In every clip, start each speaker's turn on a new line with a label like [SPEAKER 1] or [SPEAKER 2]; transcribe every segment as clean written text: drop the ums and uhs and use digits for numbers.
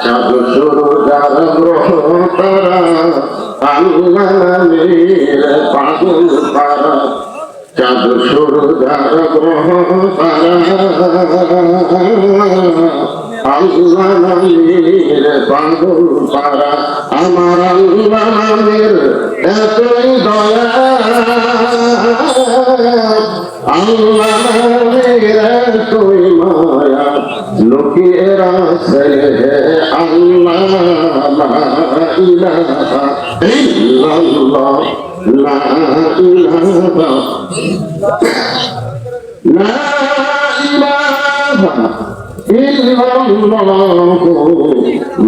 [SPEAKER 1] চাঁদ শুরু যার গ্রহ তারা আল্লাহ নামের পাগল পারা চাঁদ শুরু যার গ্রহ তারা আল্লাহ নামের পাগল পারা আমার আল্লাহ নামের এতই দয়া আল্লাহ নামের এতই মায়া লোকের আছে আল্লাহ লা ইলাহা ইল্লাল্লাহ লা ইলাহা লা ইলাহা ইল্লাল্লাহ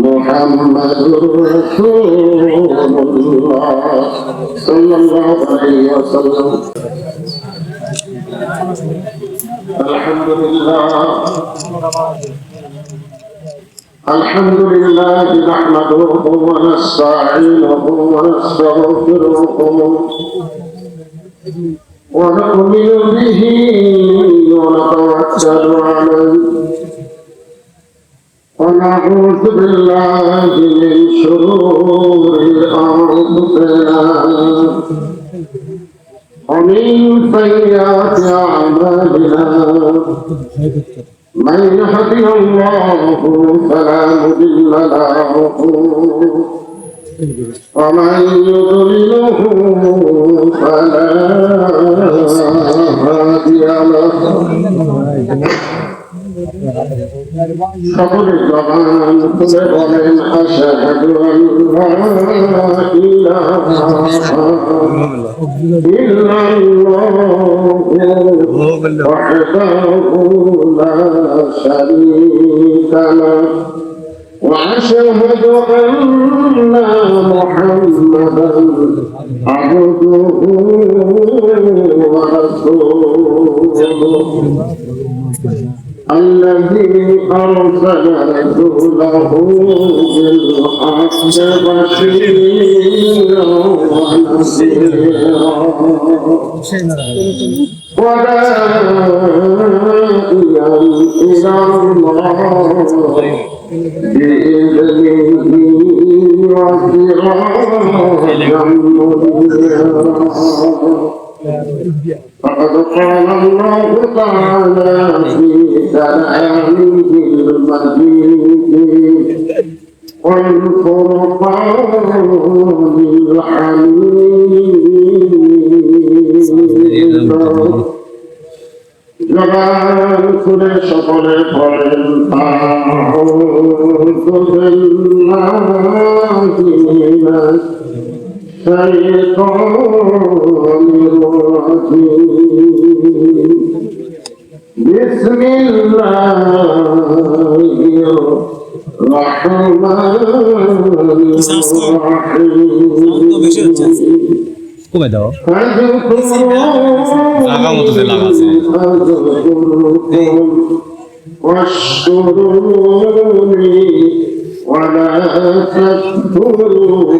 [SPEAKER 1] মুহাম্মাদুর রাসূলুল্লাহ সাল্লাল্লাহু আলাইহি ওয়াসাল্লাম الحمد لله نحمده ونستعينه ونستغفره ونؤمن به ونتوكل عليه ونعوذ بالله من شرور أنفسنا ومن سيئات أعمالنا من يهده الله فلا مضل له ومن يضلله فلا هادي له সকলের জবান খুলে বলেন আশহাদু আল্লা ইলাহা ইল্লাল্লাহু ওয়াহদাহু লা শারীকা লাহু ওয়া আশহাদু আন্না মুহাম্মাদান আবদুহু ওয়া রাসূলুহু الذي أرسل رسوله بالحق بشيرا ونذيرا وداعيا إلى الله بإذنه وسراجا منيرا فقد قال الله تعالى في كلامه المجيد والفرقان الحميد জবান খুলে সকলে পড়েন আউযু বিল্লাহি মিনাশ الشيطان الرجيم بسم الله الرحمن الرحيم واشكروني ولا تكفرون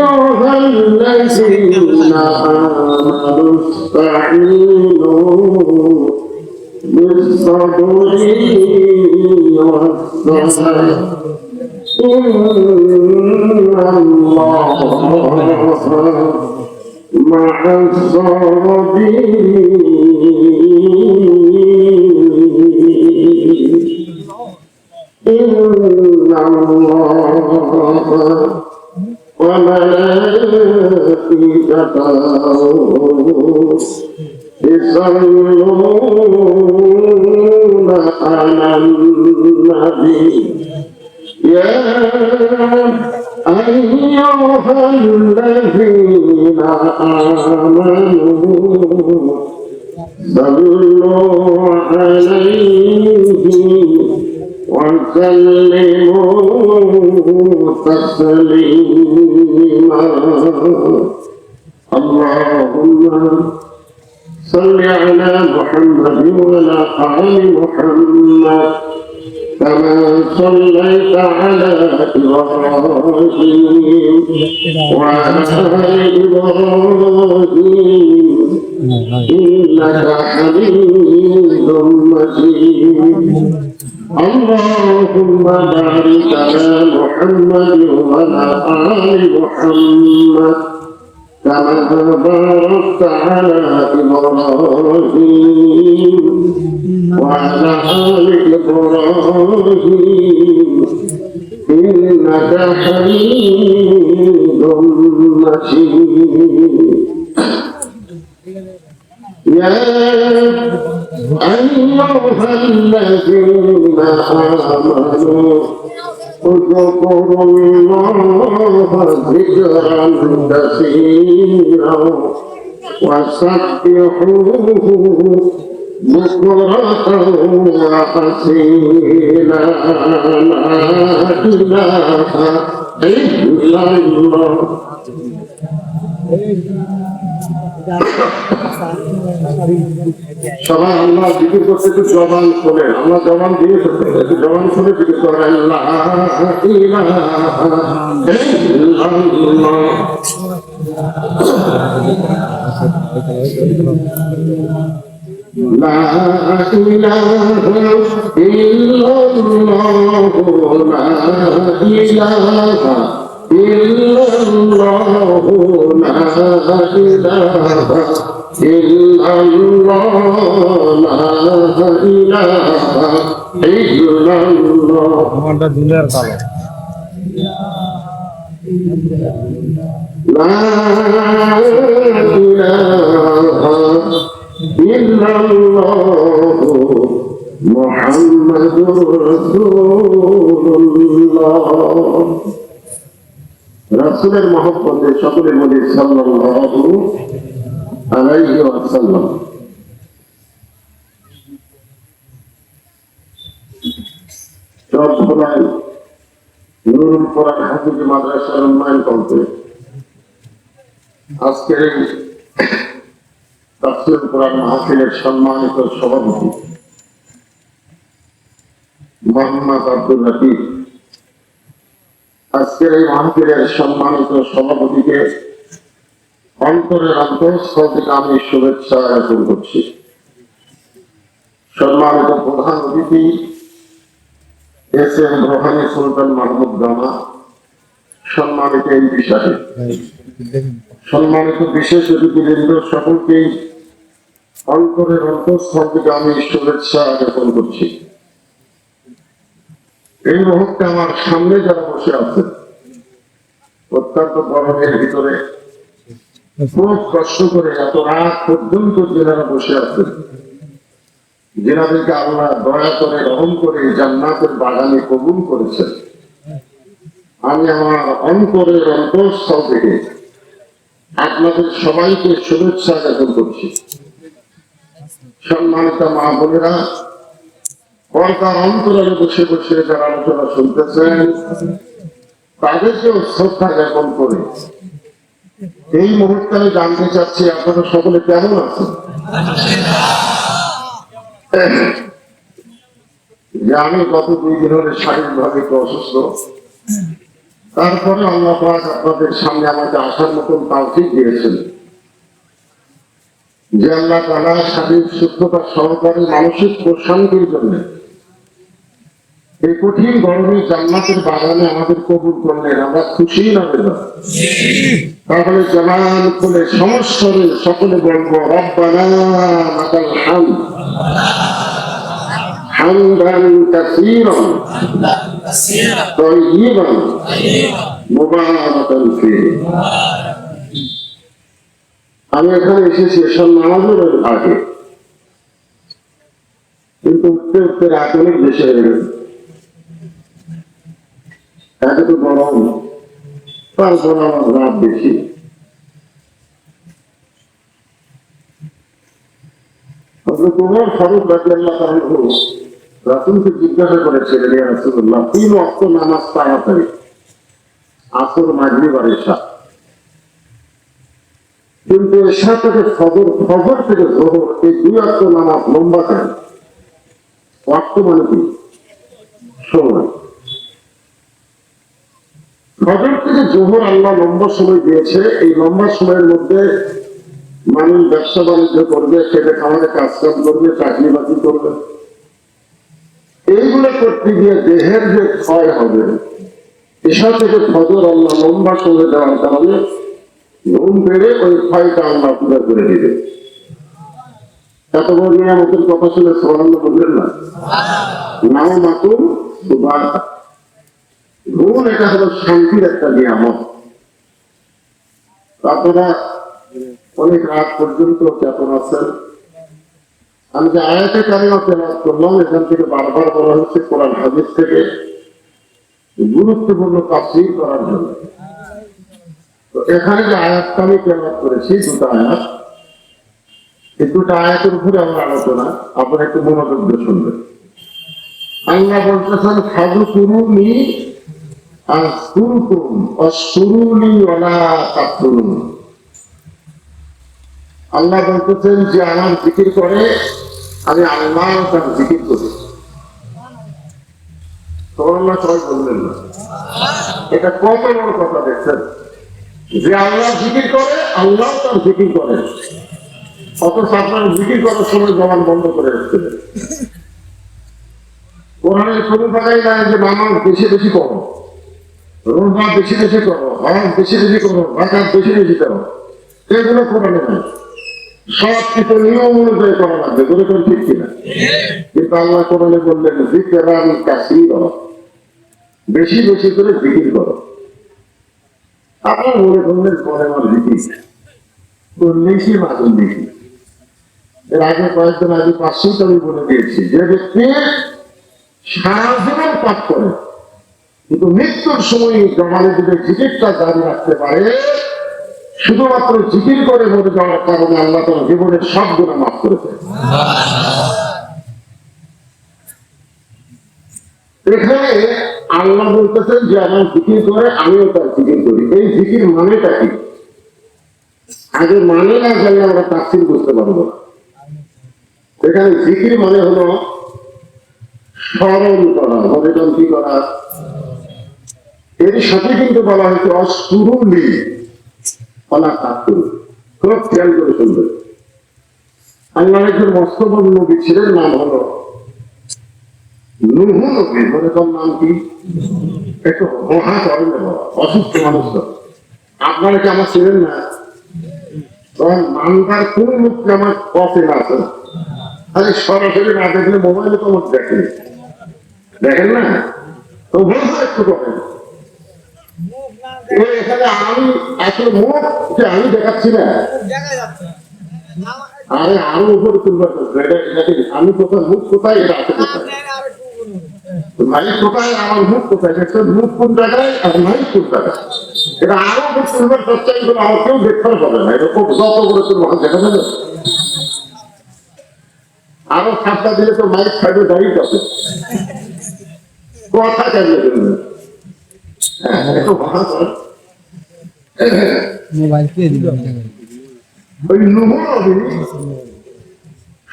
[SPEAKER 1] أيها الذين آمنوا استعينوا بالصبر والصلاة إن الله مع الصابرين إن الله وملائكته يصلون على النبي يا أيها الذين آمنوا صلوا عليه وسلموا تسليما اللهم صل على محمد وعلى آل محمد كما صليت على إبراهيم وعلى آل إبراهيم إنك حميد مجيد اللهم بارك على محمد وعلى آل محمد كما باركت على إبراهيم وعلى آل إبراهيم إنك حميد مجيد يا أيها الذين آمنوا اذكروا الله ذكرا كثيرا وسبحوه بكرة وأصيلا لا إله إلا الله সবাই আল্লাহ জিকির করতে একটু জবান খোলে, আল্লাহ জবান দিয়ে একটু জবান খুলে জিকির করেন লা ইলাহা ইল্লাল্লাহ। لا إله إلا الله لا إله إلا الله لا إله إلا الله لا إله إلا الله
[SPEAKER 2] আমারটা দুনিয়ার কালো
[SPEAKER 1] لا إله إلا الله محمد رسول الله রাসূলের মহব্বতে সকলের মধ্যে সাল্লাল্লাহু আলাইহি ওয়াসাল্লাম। সব খোলাই নুরুল কোরআন হাফিজ মাদ্রাসার উন্নয়ন করতে আজকের এই তাফসীর কোরআন মাহফিলের সম্মানিত সভাপতি মোহাম্মদ আব্দুল লতিফ, আজকের এই মাহফিলের সম্মানিত সভাপতিকে অন্তরের অন্তঃস্থল থেকে আমি শুভেচ্ছা জ্ঞাপন করছি। সম্মানিত প্রধান অতিথি এস এম রোহানী সুলতান মাহমুদ গামা, সম্মানিত এমপি সাহেব, সম্মানিত বিশেষ অতিথিবৃন্দ, সকলকেই অন্তরের অন্তঃস্থল থেকে আমি শুভেচ্ছা জ্ঞাপন করছি। এই মুহূর্তে আমার সামনে যারা বসে আছে অত্যন্ত গরমের ভিতরে খুব কষ্ট করে এত রাত পর্যন্ত যেনারা বসে আছেন, যেনাদেরকে আল্লাহ দয়া করে রহম করে জান্নাতের বাগানে কবুল করেছেন, আমি আমার অন্তরের অন্তঃস্থল থেকে আপনাদের সবাইকে শুভেচ্ছা জ্ঞাপন করছি। সম্মানিত মা বোনেরা, পর্দার অন্তরালে বসে বসে যারা আলোচনা শুনতেছেন তাদেরকেও শ্রদ্ধা জ্ঞাপন করে এই মুহূর্তে আমি জানতে চাচ্ছি আপনারা সকলে কেমন আছেন। যে আমি গত 2 দিন ধরে শারীরিকভাবে একটু অসুস্থ, তারপরে আল্লাহ পাক আপনাদের সামনে আমাকে আসার মতন তৌফিক দিয়েছেন। যে আল্লাহ তাআলা শারীরিক সুস্থতা সহকারে মানসিক প্রশান্তির জন্য এই কঠিন গরমে জান্নাতের বাগানে আমাদের কবুল করলেন, আমরা খুশি না বেদা? তাহলে জামান খুলে সমস্যরে সকলে বলবো রব্বানা লাকাল হামদ হামদান কাসীরান তাইয়িবান মুবারাকান ফীহি। আমি এখানে এসেছি এসব নামাজের আগে, কিন্তু উঠতে উঠতে রাত অনেক বেশি হয়ে গেছে। এত তো গরম, তারপর আমার রাত বেশি। তোমার ফারুক রাদিয়াল্লাহু তাআলা রাসূলকে জিজ্ঞাসা করেছিলেন, ইয়া রাসূলুল্লাহ, 3 ওয়াক্ত নামাজ তাড়াতাড়ি, আসর, মাগরিব আর ইশা, কিন্তু ইশা থেকে ফজর, ফজর থেকে যোহর, এই 2 ওয়াক্ত নামাজ লম্বা কেন? ওয়াক্ত মানে কি? সময়। ফজর থেকে যোহর আল্লাহ লম্বা সময় দিয়েছে। এই লম্বা সময়ের মধ্যে মানুষ ব্যবসা বাণিজ্য করবে, খেটে খামারে কাজ কাম করবে, চাকরি বাকরি করবে। এইগুলো করতে গিয়ে দেহের যে ক্ষয় হবে, এসব থেকে ফজর আল্লাহ লম্বা করে দেওয়ার কারণে ঘুম পেড়ে ওই ক্ষয়টা আল্লাহ পুরো করে দিবে। এত বড় নিয়ামতের কথা শুনে সুবহানাল্লাহ বললেন না? নাও মাতুম সুবহান। ঘুম এটা হলো শান্তির একটা নিয়ামত। আপনারা অনেক রাত পর্যন্ত চেতন আছেন। আমি যে আয়াতে কারিমা তেলাওয়াত করলাম, এখান থেকে বারবার বলা হচ্ছে কোরআন হাদিস থেকে গুরুত্বপূর্ণ তাফসীর করার জন্য। তো এখানে যে আয়াতটা আমি তেলাওয়াত করেছি, দুটো আয়াত, এই দুটো আয়াতের উপরে আমার আলোচনা, আপনারা একটু মনোযোগ দিয়ে শুনবেন। আল্লাহ বলতেছেন ফাযকুরুনি আযকুরকুম ওয়াশকুরুলি ওয়ালা তাকফুরুন। আল্লাহ বলতেছেন যে আমার জিকির করে আমি আল্লাহ তার জিকির করি। সুবহানাল্লাহ সবাই বললেন না? এটা কত বড় কথা দেখছেন, যে আল্লাহ জিকির করে আল্লাহ তার জিকির করে, অথচ আপনার জিকির করার সময় জবান বন্ধ করে রাখছেন। কোরআনের কোনো জায়গায় নাই যে নামাজ বেশি বেশি করো, রোজা বেশি বেশি করো, হজ বেশি বেশি করো, যাকাত বেশি বেশি করো, এগুলো কোরআনে নাই। সব কিছু নিয়ম অনুযায়ী করা লাগবে, কোনো কোনো ঠিক কিনা? কিন্তু আল্লাহ কোরআনে বললেন যিকরান কাসীরা, বেশি বেশি করে জিকির করো। আপনার মনে করলেন পরে আমার জিকির করলেই সে মাতুল দেখি। এর আগে কয়েকদিন আগে 500 আমি বলে দিয়েছি, যে ব্যক্তি সারা জীবন পাঠ করে কিন্তু মৃত্যুর সময় জমানে যদি জিকিরটা জারি রাখতে পারে, শুধুমাত্র জিকির করে মরে যাওয়ার কারণে আল্লাহ তার জীবনের সব গুনাহ মাফ করে দেন। এখানে আল্লাহ বলতেছেন যে আমার জিকির করে আমিও তার জিকির করি। এই জিকির মানেটা কি? আগে মানে না জানলে আমরা তাফসীর বুঝতে পারবো না। এখানে জিকির মানে হলো স্মরণ করা, মনোযোগ কি করা। এর সাথে কিন্তু বলা হয়েছে অশকুরুলি ওয়ালা তাকফুরুন। খুব খেয়াল করে শুনবেন। আল্লাহর একজন মস্ত বড় নবী ছিলেন, নাম হলো নূহ নবী। মানে তার নাম কি? একটু মহা করেন অসুস্থ মানুষ। আপনারা কি আমার ছিলেন না? তখন মানবার কোন মুখে আমার পথে না আছে। আরে সরাসরি না দেখলে মোবাইলে তো আমার দেখেন, দেখেন না? তো বলবো একটু করেন। এখানে আমি আসলে মুখ যে আমি দেখাচ্ছি না, আরে আরো উপরে তুলবার আমি কোথায়, মুখ কোথায়, এটা আছে কোথায়, ভাই কোথায়, আমার মুখ কোথায়, মুখ কোন জায়গায় আর ভাই কোন জায়গায়, এটা আরো উপর তুলবার চেষ্টা করে আমার কেউ দেখতে পাবে না। এরকম যত করে তুলবো দেখা যাবে। আরো সাতটা দিলে তো মাইক সাইডে দাঁড়িয়ে যাবে, কথা চালিয়ে দেবে। ওই নূহ নবী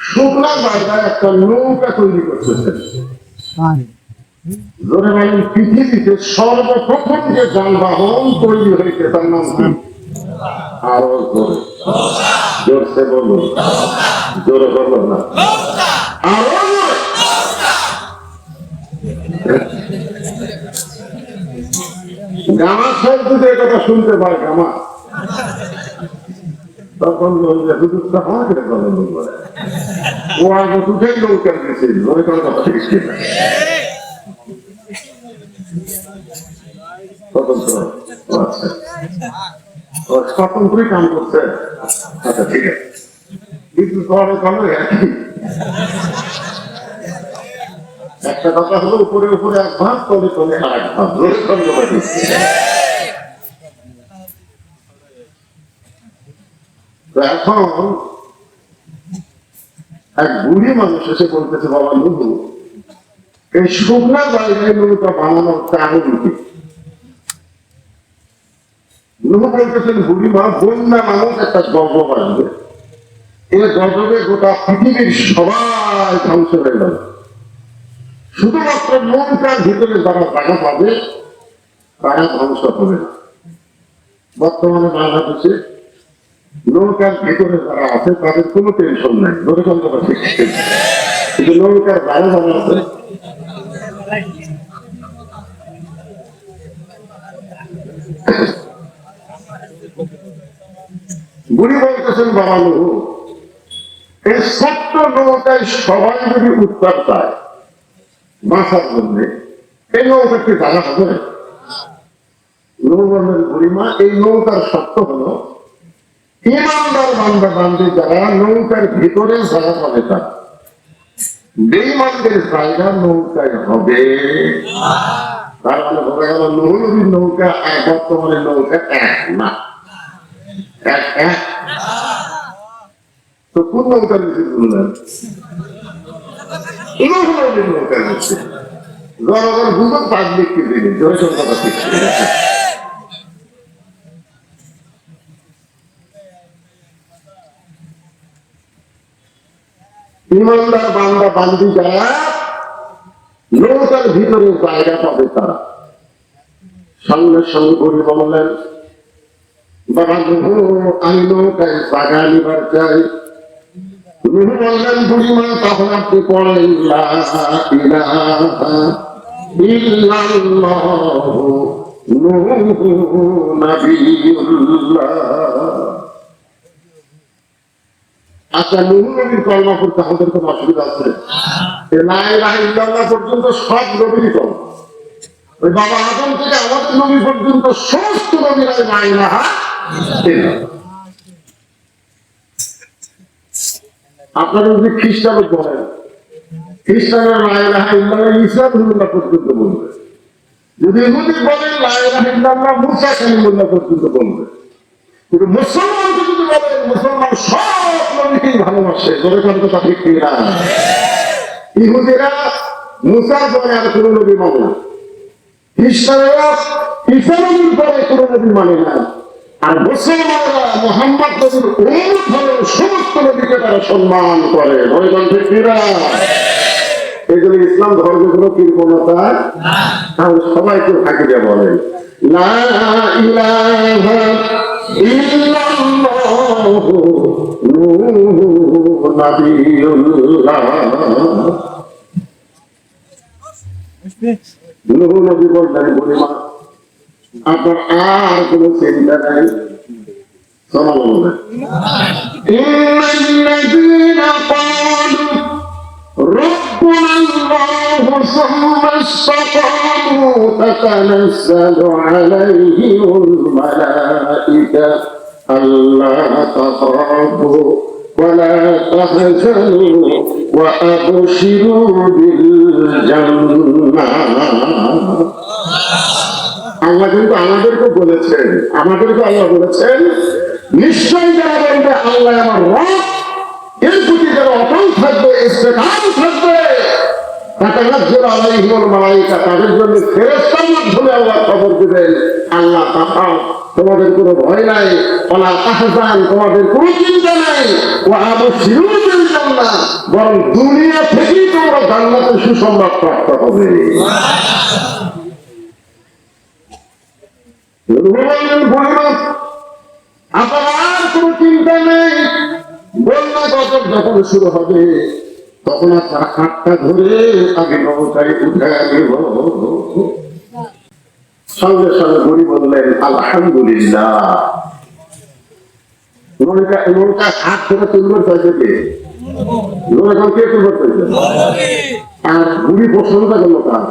[SPEAKER 1] শুকনা জায়গায় একটা নৌকা তৈরি করতেছেন। ধরে বলেন পৃথিবীতে সর্বপ্রথম যে যানবাহন তৈরি হয়েছে তার নাম কি? আরো জোরে, জোরসে বলুন, জোরে বলুন না, আরো জোরে। গামা সব যদি কথা শুনতে পায়, গামা তখন হুজুরটা আমাকে বলেন ও আগে উঠেই নৌকার দিয়েছিল, ওই কথা ঠিক ছিল স্বতন্ত্র। আচ্ছা, স্বতন্ত্রই কাম করছে। আচ্ছা ঠিক আছে, কিন্তু পরে কোনো একটা কথা হলো উপরে উপরে এক ভাগ, তলে তলে আর এক ভাগ। এখন এক বুড়ি মানুষ এসে বলতেছে, বাবা নূহ, এই শুকনা জায়গায় নৌকা বানানোর কারণ কি? নূহ বলতেছেন, বুড়ি মা, বন্যা মানুষ একটা গজব আসবে, এই গজবে গোটা পৃথিবীর সবাই ধ্বংস হয়ে যাবে, শুধুমাত্র নৌকার ভিতরে যারা জায়গা পাবে তারা ধ্বংস হবে না। বর্তমানে বাংলাদেশে নৌকার ভেতরে যারা আছে তাদের কোনো টেনশন নাই, কিন্তু নৌকার বাইরে যারা আছে বুড়ি বলতেছেন, বাবা নুহু, এই ছোট্ট নৌকায় সবাই যদি উত্তর পায় বাঁচার জন্য, এই নৌকাকে জানা হবে? নুহু বললেন, বুড়িমা, এই নৌকার শর্ত হলো ইমানদার বান্দা বান্দি যারা নৌকার ভিতরে যারা হবে তারা, বেঈমানদের জায়গা নৌকায় হবে। তার মানে বোঝা গেল নুহু নবীর নৌকা বর্তমানে নৌকা এক না, এক তো কোন নৌকা নিচ্ছে বললেন? নুহু নবীর নৌকা নিচ্ছে। জনগণ বুঝুন পাবলিককে দিনে জোরে কথা ঠিক। ইমানদার বান্দা বান্দি যারা নৌকার ভিতরে জায়গা পাবে তারা। সঙ্গে সঙ্গে করে বললেন, বাবা নুহু, আমি নৌকায় জায়গা নিবার চাই। নুহু বললেন, বুড়িমা, তখন আপনি পড়লেন লা ইলাহা ইল্লাল্লাহু নূহু নাবিয়্যুল্লাহ। আচ্ছা, নুহু নবীর কলমা পড়তে আমাদের কোনো অসুবিধা আছে? লা ইলাহা ইল্লাল্লাহ পর্যন্ত সব নবীরই কলমা। ওই বাবা আদম থেকে আমাদের নবী পর্যন্ত সমস্ত নবীরা লা ইলাহা ইল্লাল্লাহ। আপনারা যদি খ্রিস্টান বলেন, খ্রিস্টানরা লা ইলাহা ইল্লাল্লাহ ঈসা রুহুল্লাহ পর্যন্ত বলবে। যদি ইহুদি বলেন লা ইলাহা ইল্লাল্লাহ মুসা কালিমুল্লাহ পর্যন্ত বলবে। কিন্তু মুসলমানকে যদি বলেন, মুসলমান সব নবীকেই ভালোবাসে। জোরে কথা ঠিক না? ইহুদিরা মুসা পরে আর কোনো নবী মানে না, খ্রিস্টানেরা ঈসা নবীর পরে কোনো নবী মানে না, আর মুসলমানরা মুহাম্মদ নবীর উম্মত হলে সমস্ত নবীকে তারা সম্মান করে। জোরে কথা ঠিক না? এই জন্য ইসলাম ধর্মের কোনো কৃপণতা তাহলে সবাইকে ফাঁকি দিয়ে বলেন লা ইলাহা ইল্লাল্লাহু নূহু নাবিয়্যুল্লাহ। নুহু নবী বললেন, বুড়িমা, আপনার আর কোনো চিন্তা নাই। ইন্নাল্লাযীনা ক্বালু ربنا الله ثم استقاموا تتنزل عليهم الملائكة ألا تخافوا ولا تحزنوا وأبشروا بالجنة। আল্লাহ কিন্তু আমাদেরকে বলেছেন, আল্লাহ বলেছেন, নিশ্চয়ই যারা বলবে আল্লাহ আমার রব, এর প্রতি যারা অটল থাকবে, ইস্তেকাম থাকবে, তাতানাজ্জালু আলাইহিমুল মালায়েকা, তাদের জন্য ফেরেশতার মাধ্যমে আল্লাহ খবর দিবেন, আল্লাহ তাখাফ, তোমাদের কোনো ভয় নাই, ওয়ালা তাহজান, তোমাদের কোনো চিন্তা নাই, ওয়া আবশিরু বিল জান্নাহ, বরং দুনিয়া থেকেই তোমরা জান্নাতের সুসংবাদ প্রাপ্ত হবে। আপনার কোনো চিন্তা নেই, বন্যা গজব যখন শুরু হবে তখন আপনার হাতটা ধরে আগে নৌকায় উঠে দেব। সঙ্গে সঙ্গে বুড়ি বললেন, আলহামদুলিল্লাহ। নৌকা হাত ধরে তুলবার চাইছে কে? নৌকা কে তুলবার চাইছে? আর বুড়ি প্রশ্নটা করলো কার?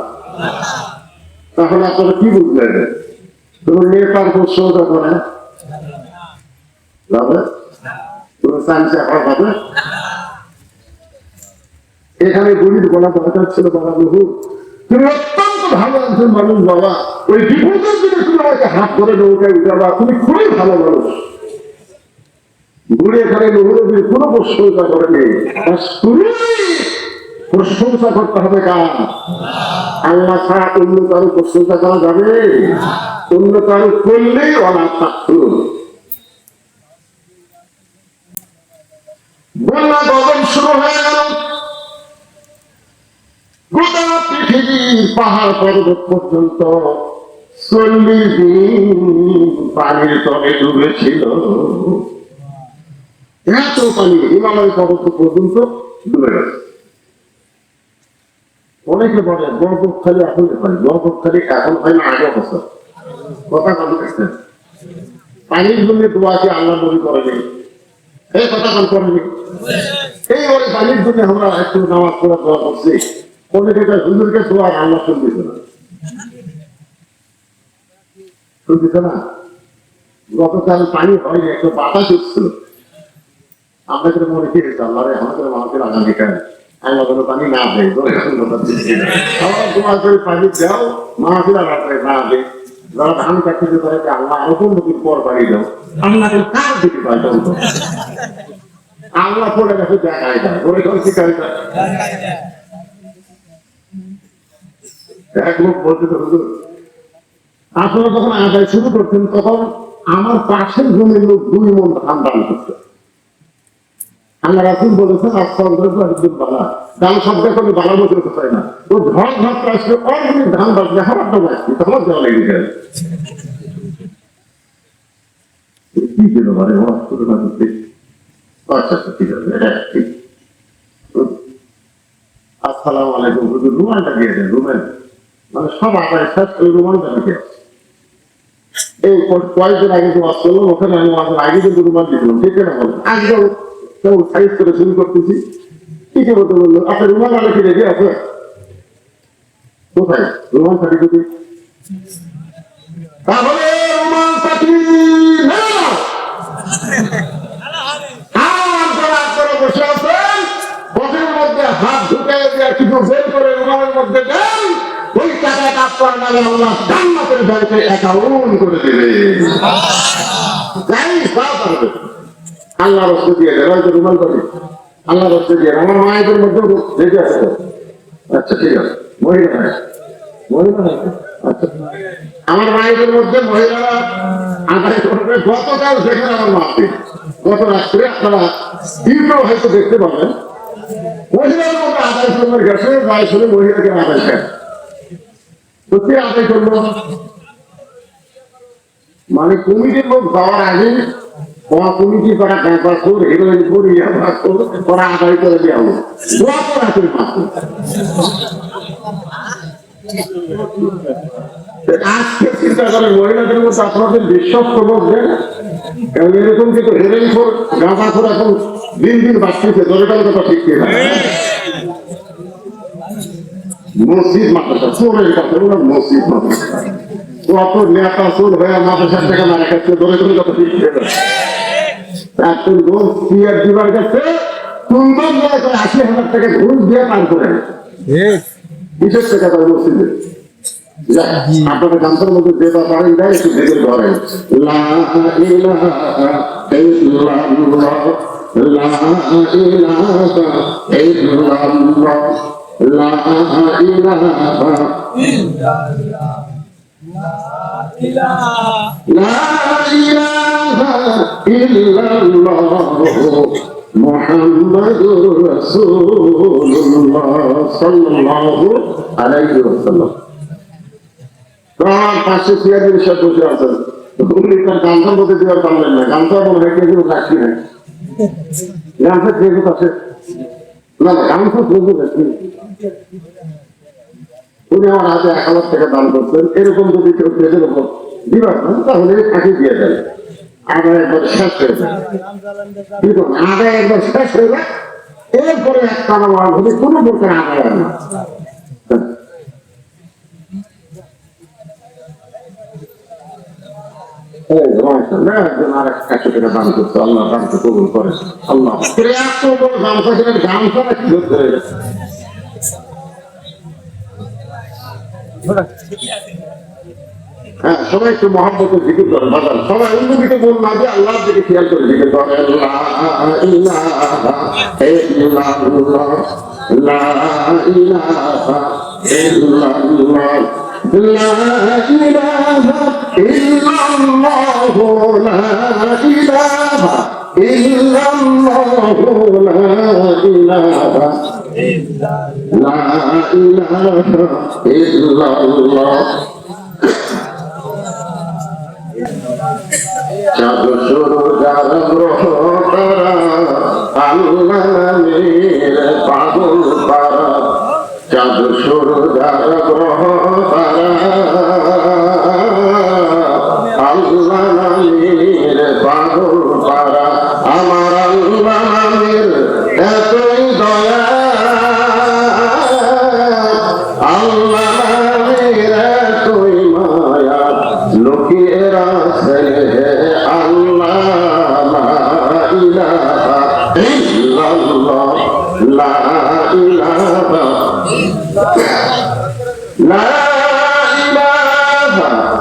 [SPEAKER 1] তাহলে আপনারা কি বুঝলেন? কোন নেতার প্রশ্নটা করে যাবে, কোন চান্সে হবে। এখানে বুড়ির বলা দরকার ছিল, বাবা নুহু, তুমি অত্যন্ত ভালো একজন মানুষ বাবা, ওই বিপদের দিনে তুমি আমাকে হাত ধরে নৌকায় উঠাবা, তুমি খুবই ভালো মানুষ। বুড়ি এখানে নুহু নবীর কোন প্রশংসা করেনি, প্রশংসা করতে হবে কার? আল্লাহ ছাড়া অন্য কারো প্রশংসা করা যাবে? অন্য কারো করলেই অনাথ থাকতো। বন্যা গগন শুরু হয়ে গেল, গোটা পৃথিবীর পাহাড় পর্বত পর্যন্ত 40 দিন পানির তলে ডুবেছিল। এত পানি হিমালয় পর্বত পর্যন্ত ডুবে গেছে। অনেকে বলে বরফখালি এখন হয়, বরফখালি এখন হয় না, আগে বছর কথা বলতেছে। পানির জন্য দোয়াকে আল্লাহ নবী করেনি, এই কথা করেনি। এই ওই পানির জন্য আমরা একটু নামাজ পড়া দোয়া করছি, অনেকে হুজুরকে দোয়া আল্লাহ শুনতেছে না, শুনতেছে না। গতকাল পানি হয়নি, একটু বাতাস উঠছিল, আমরা করে মনে খেয়েছি আল্লাহ রে আমাদের মানুষের আগামীকাল আল্লাহ যেন পানি না দেয়, আমার দোয়া করে পানি দাও, মাহফিল রাত্রে না দেয়। যারা ধান কাটতে পারে আল্লাহ আরো 15 দিন পর পানি দাও, আল্লাহ কার দিতে পারে তো আল্লাহ পড়ে গেছে দেখায় যায়, ওরে কোন শিকারি এক লোক বলতে হুজুর আপনারা যখন আদায় শুরু করছেন তখন আমার পাশের জমির লোক 2 মণ ধান দান করছে। আল্লাহ রাসূল বলেছেন ধান শব্দ করে বালা বলতে চাই না, তো ঝড় ঝড় আসলে অনেক ধান বাজলে হাওয়ার দাম আসছে, তখন দেওয়া লেগে যায় কি ছিল মানে আচ্ছা ঠিক আছে। আসসালামু আলাইকুম হুজুর, রুমালটা দিয়ে দেন, রুমাল মানে সব আদায় শেষ করে রুমালটা রেখে এই কয়েকদিন আগে যে ওয়াজ করলাম ওখানে আমি ওয়াজের আগে কিন্তু রুমাল দিয়েছিলাম, ঠিক না বলেন আজকাল কেউ সাইজ করে শুরু করতেছি, কি বলতে বললো আপনার রুমাল আলো কি রেখে আছে কোথায় রুমাল থাকি যদি তাহলে রুমাল থাকি বসে আছেন পকেটের মধ্যে হাত ঢুকে দিয়ে কিছু বের করে রুমালের মধ্যে দেন, ওই টাকাটা আপনার নামে আল্লাহ জান্নাতের ব্যাংকে অ্যাকাউন্ট করে দেবে। আল্লাহ রস্তে দিয়ে দেয়, হয়তো রুমাল করি আল্লাহ রস্তে দিয়ে আমার মায়েদের মধ্যে রেখে আছে। আচ্ছা ঠিক আছে, মহিলা মহিলা আচ্ছা আমার মায়েদের মধ্যে মহিলারা আদায় করবে। গতকাল দেখেন আমার মাকে গত রাত্রে আপনারা তীব্র হয়তো দেখতে পাবেন, মহিলার মধ্যে আদায় করবে গেছে, গায়ে শুনে মহিলাকে আদায় খায় তো কে আদায় করলো, মানে কমিটির লোক যাওয়ার আগে কমিটি করা ক্যাম্পাস হিরোইন করিয়া ওরা আদায় করে দেওয়া হলো গত রাতের মাত্র। আজকে চিন্তা করেন মহিলাদের মধ্যে আপনাদের বিশ্বাস করবো এরকম কিন্তু হেরেন খোর গাঁদা খোর এখন দিন দিন বাড়তেছে, দরকার কথা ঠিক কিনা মসজিদ মাদ্রাসা চোরের কাছে ওরা মসজিদ মাদ্রাসা কত নেতা চোর হয়ে মাদ্রাসার টাকা মারা খাচ্ছে, দরকার কথা ঠিক কিনা এখন রোজ পিয়ার দিবার কাছে সুন্দর 80,000 টাকা ঘুষ দিয়ে পার করে বিশেষ টাকা তার মসজিদে আপনাদের গামছার মধ্যে যে বা পারেন দেয় একটু ভেবে ধরেন লা ইলাহা ইল্লাল্লাহ লা ইলাহা ইল্লাল্লাহ লা ইলাহা ইল্লাল্লাহ মুহাম্মাদুর রাসূলুল্লাহ সাল্লাল্লাহু আলাইহি ওয়াসাল্লাম। আমার পাশে চেয়ারের সাথে বসে আছেন, উনি তার গামছা বলতে দেওয়ার পারলেন না, গামছা মনে হয় কেউ রাখি না, গামছা কেউ আছে না, গামছা কেউ রাখি। উনি আমার হাতে 1,000 টাকা দান করছেন, এরকম যদি কেউ পেজের উপর দিবার না তাহলে ফাঁকি দিয়ে দেন, আদায় একবার শেষ হয়ে যায়, আদায় একবার শেষ হয়ে যায়, এরপরে একটা আমার কোনো প্রকার আদায় হয় না। আল্লাহ দানকে কবুল করে, আল্লাহ গামছা কিনে গামছা নাকি ধরতে হয়ে গেছে। হ্যাঁ সবাই একটু মহব্বতের জিকির করেন, বাজান সবাই অন্যদিকে মন না যে আল্লাহর দিকে খেয়াল করে জিকির করেন লা ইলাহা ইল্লাল্লাহ লা ইলাহা ইল্লাল্লাহ লা ইলাহা ইল্লাল্লাহ লা ইলাহা ইল্লাল্লাহ লা ইলাহা ইল্লাল্লাহ। চাঁদ সূরজ গ্রহ তারা আল্লাহ নামের পাগল পারা চাঁদ সূর্যার গ্রহ তারা আল্লাহ নামের পাগল পারা আমার আল্লাহ নামের এতই দয়া আল্লাহ নামের এতই মায়া লোকের আছে আল্লাহ লা ইলাহা ইল্লাল্লাহ লা ইলাহা লা ইলাহা